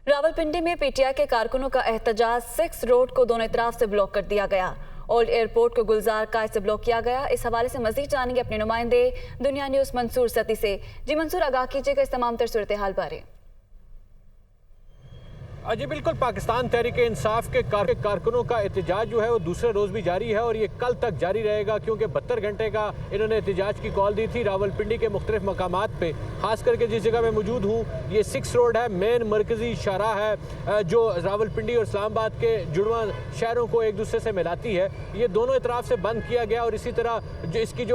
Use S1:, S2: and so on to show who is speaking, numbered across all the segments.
S1: रावलपिंडी में पीटीआई के कारकुनों का एहतजाज 6 रोड को दोनों तरफ से ब्लॉक कर दिया गया। ओल्ड एयरपोर्ट को गुलजार कायद से ब्लॉक किया गया। इस हवाले से मजीद जानेंगे अपने नुमाइंदे दुनिया न्यूज़ मंसूर सती से। जी मंसूर, आगाह कीजिएगा इस तमाम तर सूरत हाल बारे।
S2: जी बिल्कुल, पाकिस्तान तहरीक इंसाफ के कारकुनों का एहतजाज जो है वो दूसरे रोज़ भी जारी है और ये कल तक जारी रहेगा, क्योंकि 72 घंटे का इन्होंने एहतजाज की कॉल दी थी रावलपिंडी के मुख्तलिफ मकामात पे। खास करके जिस जगह मैं मौजूद हूँ ये 6 रोड है, मेन मरकज़ी शाहराह है जो रावलपिंडी और इस्लामाबाद के जुड़वा शहरों को एक दूसरे से मिलाती है। ये दोनों तरफ से बंद किया गया और इसी तरह जो इसकी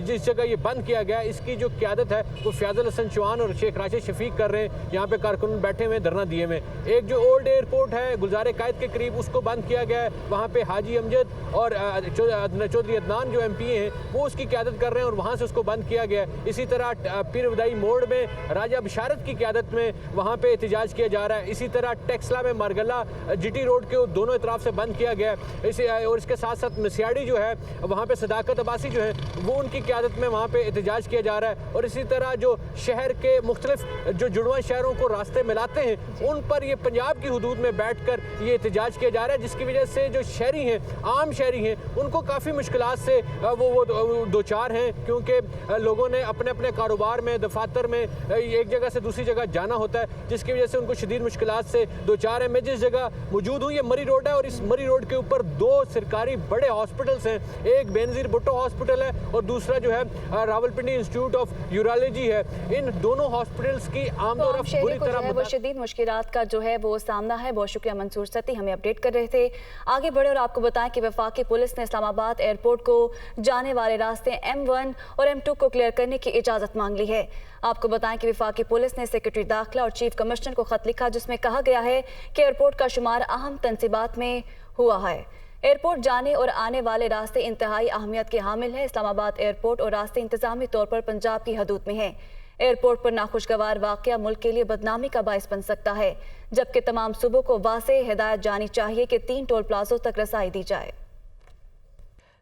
S2: जिस जगह ये बंद किया गया इसकी जो क़यादत है वो फयाज़ुल हसन चौहान और शेख राशिद शफीक कर रहे हैं। यहाँ पे कारकुन बैठे हुए धरना दिए हुए। एक जो ओल्ड एयरपोर्ट है गुलजार कायद के करीब, उसको बंद किया गया है। वहाँ पे हाजी अमजद और चौधरी अदनान जो MP हैं वो उसकी क़यादत कर रहे हैं और वहाँ से उसको बंद किया गया है। इसी तरह पीर वदाई मोड़ में राजा बशारत की क़यादत में वहाँ पे एहतजाज किया जा रहा है। इसी तरह टेक्सला में मारगला GT रोड के दोनों तरफ से बंद किया गया है। और इसके साथ साथ मसियाड़ी जो है वहाँ पे सदाकत अब्बासी जो है वो उनकी क़यादत में वहाँ पे एहतजाज किया जा रहा है। और इसी तरह जो शहर के मुख्तलिफ जो जुड़वा शहरों को रास्ते मिलाते हैं उन पर ये पंजाब की हुदूद में बैठकर ये एहतजाज किया जा रहा है, जिसकी वजह से जो शहरी हैं, आम शहरी हैं, उनको काफ़ी मुश्किलात से वो दो चार हैं, क्योंकि लोगों ने अपने अपने कारोबार में, दफातर में एक जगह से दूसरी जगह जाना होता है, जिसकी वजह से उनको शदीद मुश्किलात से दो चार हैं। मैं जिस जगह मौजूद हूँ ये मरी रोड है और इस मरी रोड के ऊपर 2 सरकारी बड़े हॉस्पिटल्स हैं। एक बेनज़ीर भुट्टो हॉस्पिटल है और दूसरा जो है रावलपिंडी इंस्टीट्यूट ऑफ यूरोलॉजी है। इन दोनों हॉस्पिटल्स की आमतौर पर बुरी तरह
S1: शदीद मुश्किलात का जो है वो सामना है। बहुत शुक्रिया मंसूर सती, हमें अपडेट कर रहे थे। आगे बढ़े और आपको बताएं कि वफाकी पुलिस ने इस्लामाबाद एयरपोर्ट को जाने वाले रास्ते M1 और M2 को क्लियर करने की इजाज़त मांग ली है। आपको बताएं कि वफाकी पुलिस ने सेक्रेटरी दाखिला और चीफ कमिश्नर को खत लिखा, जिसमें कहा गया है कि एयरपोर्ट का शुमार अहम तनसीबात में हुआ है। एयरपोर्ट जाने और आने वाले रास्ते इंतहाई अहमियत के हामिल है। इस्लामाबाद एयरपोर्ट और रास्ते इंतजामी तौर पर पंजाब की हदूद में है। एयरपोर्ट पर नाखुशगवार वाक़या मुल्क के लिए बदनामी का बाइस बन सकता है, जबकि तमाम सूबों को वाज़ेह हिदायत जानी चाहिए कि 3 टोल प्लाजों तक रसाई दी जाए।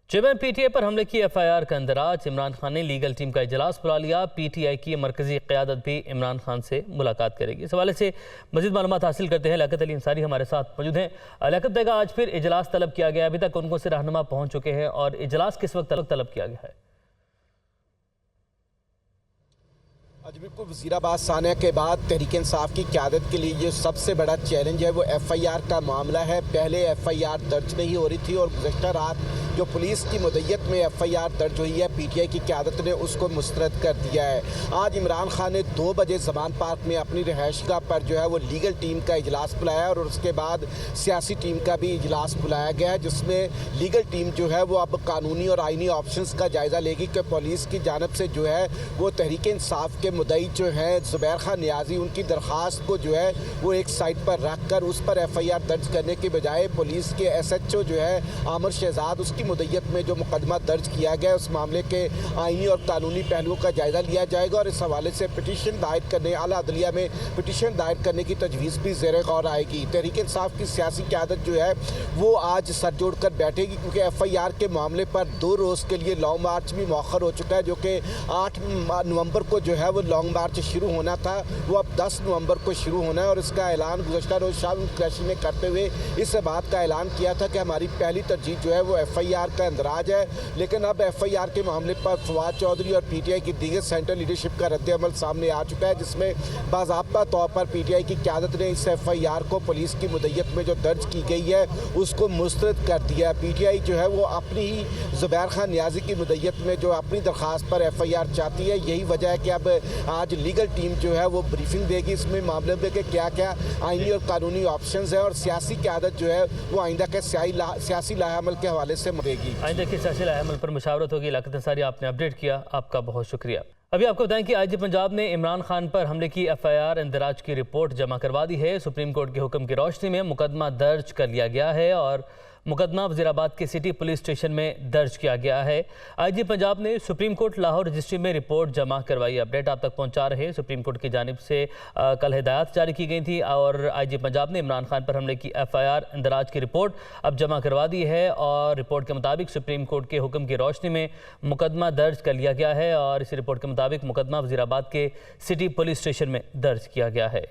S3: जब PTI पर हमले की FIR का इंदराज, इमरान खान ने लीगल टीम का इजलास बुला लिया। PTI की मरकजी क़यादत भी इमरान खान से मुलाकात करेगी। इस हवाले से मज़ीद मालूमात हासिल करते हैं। लियाकत अली अंसारी हमारे साथ मौजूद हैं। लियाकत बेगा, आज फिर इजलास तलब किया गया, अभी तक कौन कौन से रहनुमा पहुँच चुके हैं और इजलास किस वक्त तलब किया गया है?
S4: आज बिल्कुल वज़ीराबाद सानिया के बाद तहरीक इंसाफ की क़यादत के लिए जो सबसे बड़ा चैलेंज है वो FIR का मामला है। पहले FIR दर्ज नहीं हो रही थी और गुज़श्ता रात जो पुलिस की मुद्दत में FIR दर्ज हुई है, PTI की क़यादत ने उसको मुस्तरद कर दिया है। आज इमरान खान ने 2 बजे ज़मान पार्क में अपनी रिहाइशगाह पर जो है वो लीगल टीम का इजलास बुलाया और उसके बाद सियासी टीम का भी इजलास बुलाया गया है, जिसमें लीगल टीम जो है वो अब कानूनी और आइनी ऑप्शंस का जायज़ा लेगी कि पुलिस की जानब से जो है वो तहरीक इंसाफ के मुद्दई जो है ज़ुबैर खान नियाज़ी, उनकी दरख्वास्त को जो है वो एक साइड पर रख कर उस पर FIR दर्ज करने के बजाय पुलिस के SHO जो है आमिर शहजाद, उसकी मुद्दत में जो मुकदमा दर्ज किया गया उस मामले के आइनी और कानूनी पहलुओं का जायज़ा लिया जाएगा और इस हवाले से पिटीशन दायर करने, आला अदलिया में पिटीशन दायर करने की तजवीज़ भी ज़ेर गौर आएगी। तहरीक इंसाफ की सियासी क़यादत जो है वो आज सर जोड़ कर बैठेगी, क्योंकि FIR के मामले पर 2 रोज़ के लिए लॉन्ग मार्च भी मौखर हो चुका है, जो कि 8 नवंबर को जो है वो लॉन्ग मार्च शुरू होना था, वो अब 10 नवंबर को शुरू होना है। और इसका ऐलान गुज़श्ता रोज़ शाह क्रैशी ने करते हुए इस बात का ऐलान किया था कि हमारी पहली तरजीह जो है वो FIR का इंदराज है। लेकिन अब FIR के मामले पर फवाद चौधरी और PTI की दीगर सेंट्रल लीडरशिप का रद्द-ए-अमल सामने आ चुका है, जिसमें बाज़ाब्ता तौर पर PTI की क़यादत ने इस FIR को पुलिस की मुद्दत में जो दर्ज की गई है उसको मुस्तरद कर दिया। PTI जो है वो अपनी ही ज़ुबैर खान नियाज़ी की मुद्दत में जो अपनी दरख्वास्त पर FIR चाहती है। यही वजह है कि अब आज लीगल टीम जो है वो ब्रीफिंग देगी इसमें मामले में कि क्या क्या आइनी और कानूनी ऑप्शंस है और सियासी क़यादत जो है वो आइंदा के सियासी लाहेअमल के हवाले से मरेगी।
S3: आइंदा के सियासी लाहेअमल पर मुशावरत होगी। लियाकत अंसारी, आपने अपडेट किया, आपका बहुत शुक्रिया। अभी आपको बताएं कि IG पंजाब ने इमरान खान पर हमले की FIR इंदराज की रिपोर्ट जमा करवा दी है। सुप्रीम कोर्ट के हुक्म की रोशनी में मुकदमा दर्ज कर लिया गया है और मुकदमा वज़ीराबाद के सिटी पुलिस स्टेशन में दर्ज किया गया है। IG पंजाब ने सुप्रीम कोर्ट लाहौर रजिस्ट्री में रिपोर्ट जमा करवाई। अपडेट आप तक पहुंचा रहे। सुप्रीम कोर्ट की जानिब से कल हिदायत जारी की गई थी और IG पंजाब ने इमरान खान पर हमले की FIR इंदराज की रिपोर्ट अब जमा करवा दी है और रिपोर्ट के मुताबिक सुप्रीम कोर्ट के हुक्म की रोशनी में मुकदमा दर्ज कर लिया गया है और इस रिपोर्ट के मुताबिक मुकदमा वज़ीराबाद के सिटी पुलिस स्टेशन में दर्ज किया गया है।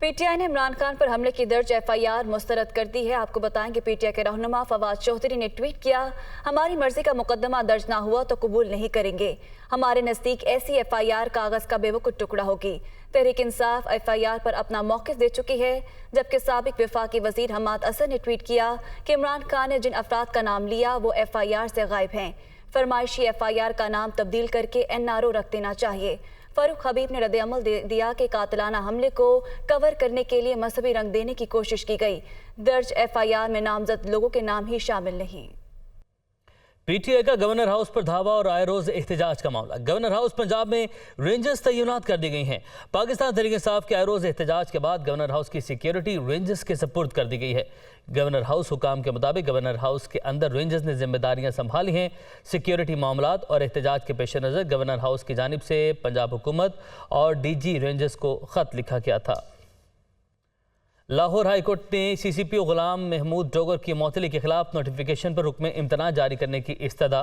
S1: पीटीआई ने इमरान खान पर हमले की दर्ज एफआईआर मुस्तरद कर दी है। आपको बताएं कि पीटीआई के रहनुमा फवाद चौधरी ने ट्वीट किया, हमारी मर्जी का मुकदमा दर्ज ना हुआ तो कबूल नहीं करेंगे। हमारे नजदीक ऐसी एफआईआर कागज का बेवकूफ टुकड़ा होगी। तहरीक इंसाफ एफआईआर पर अपना मौक़िफ़ दे चुकी है, जबकि साबिक वफाकी वजीर हमाद असद ने ट्वीट किया कि इमरान खान ने जिन अफराद का नाम लिया वो एफआईआर से गायब हैं। फरमाइशी एफआईआर का नाम तब्दील करके एनआरओ रख देना चाहिए। फारूक हबीब ने रद्द-ए-अमल दिया कि कातिलाना हमले को कवर करने के लिए मजहबी रंग देने की कोशिश की गई। दर्ज एफआईआर में नामजद लोगों के नाम ही शामिल नहीं।
S3: पीटीआई का गवर्नर हाउस पर धावा और आए रोज एहतजाज का मामला। गवर्नर हाउस पंजाब में रेंजर्स तैनात कर दी गई हैं। पाकिस्तान तहरीक इंसाफ के आए रोज एहतजाज के बाद गवर्नर हाउस की सिक्योरिटी रेंजर्स के सपुर्द कर दी गई है। गवर्नर हाउस हुकाम के मुताबिक गवर्नर हाउस के अंदर रेंजर्स ने जिम्मेदारियां संभाली हैं। सिक्योरिटी मामलात और एहतजाज के पेश नज़र गवर्नर हाउस की जानिब से पंजाब हुकूमत और डीजी रेंजर्स को खत लिखा गया था। लाहौर हाई कोर्ट ने सीसीपीओ गुलाम महमूद डोगर की मौतली के खिलाफ नोटिफिकेशन पर हुक्म इम्तना जारी करने की इस्तदा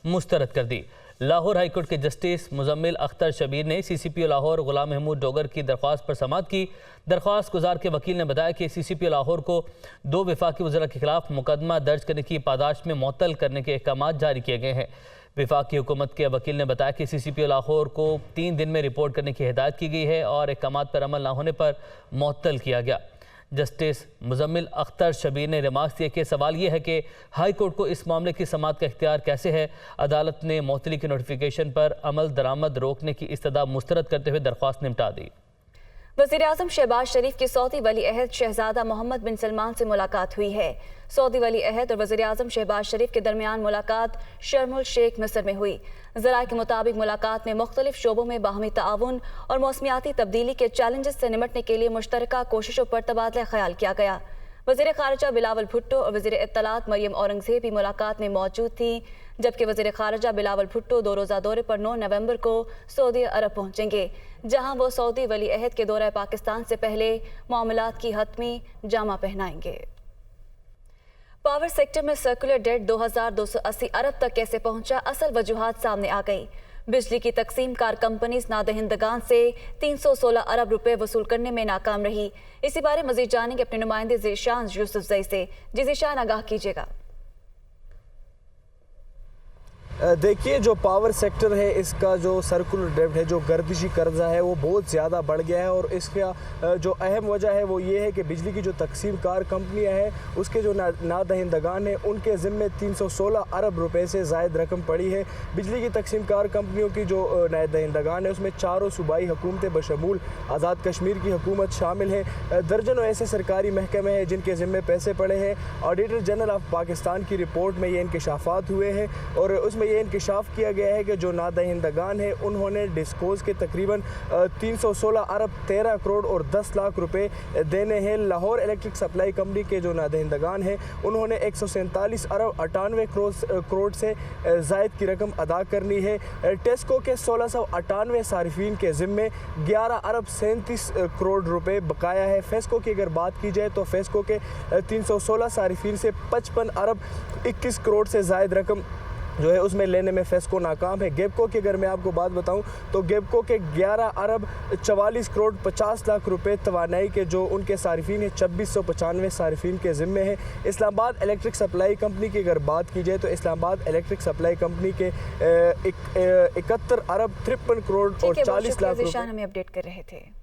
S3: मुस्तरद कर दी। लाहौर हाई कोर्ट के जस्टिस मुजम्मिल अख्तर शबीर ने सीसीपीओ लाहौर गुलाम महमूद डोगर की दरख्वास्त पर समाअत की। दरख्वास्त गुजार के वकील ने बताया कि सीसीपीओ लाहौर को 2 वफाकी वज़रा के खिलाफ मुकदमा दर्ज करने की पादाश में मुअत्तल करने के अहकाम जारी किए गए हैं। वफाकी हुकूमत के वकील ने बताया कि सीसीपीओ लाहौर को 3 दिन में रिपोर्ट करने की हिदायत की गई है और अहकाम पर अमल न होने पर मुअत्तल किया गया। जस्टिस मुजम्मिल अख्तर शबीर ने रिमार्क्स दिए कि सवाल यह है कि हाई कोर्ट को इस मामले की समाअत का इख्तियार कैसे है। अदालत ने मुअत्तली की नोटिफिकेशन पर अमल दरामद रोकने की इस्तदा मुस्तरद करते हुए दरख्वास्त निपटा दी।
S1: वज़ीर-ए-आज़म शहबाज शरीफ की सऊदी वली अहद शहजादा मोहम्मद बिन सलमान से मुलाकात हुई है। सऊदी वली अहद और वज़ीर-ए-आज़म शहबाज शरीफ के दरमियान मुलाकात शर्मुल शेख मिस्र में हुई। ज़राए के मुताबिक मुलाकात में मुख्तलिफ शोबों में बाहमी ताउन और मौसमियाती तब्दीली के चैलेंजेस से निमटने के लिए मुश्तरका कोशिशों पर तबादला ख्याल किया गया। वज़ीर खारजा बिलावल भुट्टो और वज़ीर इत्तलात मरियम औरंगज़ेब भी मुलाकात में मौजूद थी, जबकि वज़ीर खारजा बिलावल भुट्टो 2 रोज़ा दौरे पर 9 नवंबर को सऊदी अरब पहुंचेंगे, जहां वो सऊदी वली अहद के दौरे पाकिस्तान से पहले मामलात की हतमी जामा पहनाएंगे। पावर सेक्टर में सर्कुलर डेट 2280 अरब तक कैसे पहुंचा, असल वजूहात सामने आ गई। बिजली की तकसीम कार कंपनीज नादहिंदगान से 316 अरब रुपए वसूल करने में नाकाम रही। इसी बारे मजीद जानेंगे अपने नुमाइंदे ज़ीशान यूसुफजई से। जी ज़ीशान, आगाह कीजिएगा।
S5: देखिए, जो पावर सेक्टर है इसका जो सर्कुलर डेट है, जो गर्दिशी कर्जा है, वो बहुत ज़्यादा बढ़ गया है और इसका जो अहम वजह है वो ये है कि बिजली की जो तकसीम कार कंपनियां हैं उसके जो नादहिंदगान हैं उनके ज़िम्मे 316 अरब रुपए से ज़ायद रकम पड़ी है। बिजली की तकसीम कार कंपनियों की जो नादहिंदगान है उसमें 4 सूबाई हुकूमतें बशमूल आज़ाद कश्मीर की हुकूमत शामिल है। दर्जनों ऐसे सरकारी महकमे हैं जिनके ज़िम्मे पैसे पड़े हैं। ऑडिटर जनरल ऑफ पाकिस्तान की रिपोर्ट में ये इंकशाफात हुए हैं और उसमें ये इंकशाफ किया गया है कि जो नादहिंदगान है उन्होंने डिस्कोज के तकरीबन 316 अरब 13 करोड़ और 10 लाख रुपए देने हैं। लाहौर इलेक्ट्रिक सप्लाई कंपनी के जो नादहिंदगान है उन्होंने 147 अरब 98 करोड़ से जायद की रकम अदा करनी है। टेस्को के 1698 सारिफीन के ज़िम्मे 11 अरब 37 करोड़ रुपए बकाया है। फेस्को की अगर बात की जाए तो फेस्को के 316 सारिफीन से 55 अरब 21 करोड़ से जायद रकम जो है उसमें लेने में फेस्को नाकाम है। गेपको की अगर मैं आपको बात बताऊं तो गेपको के 11 अरब 44 करोड़ 50 लाख रुपए तवानाई के जो उनके सारिफीन है 2695 सारिफीन के ज़िम्मे है। इस्लामाबाद इलेक्ट्रिक सप्लाई कंपनी की अगर बात की जाए तो इस्लामाबाद इलेक्ट्रिक सप्लाई कंपनी के 71 अरब 53 करोड़ और 40 लाख रुपए
S1: हमें अपडेट कर रहे थे।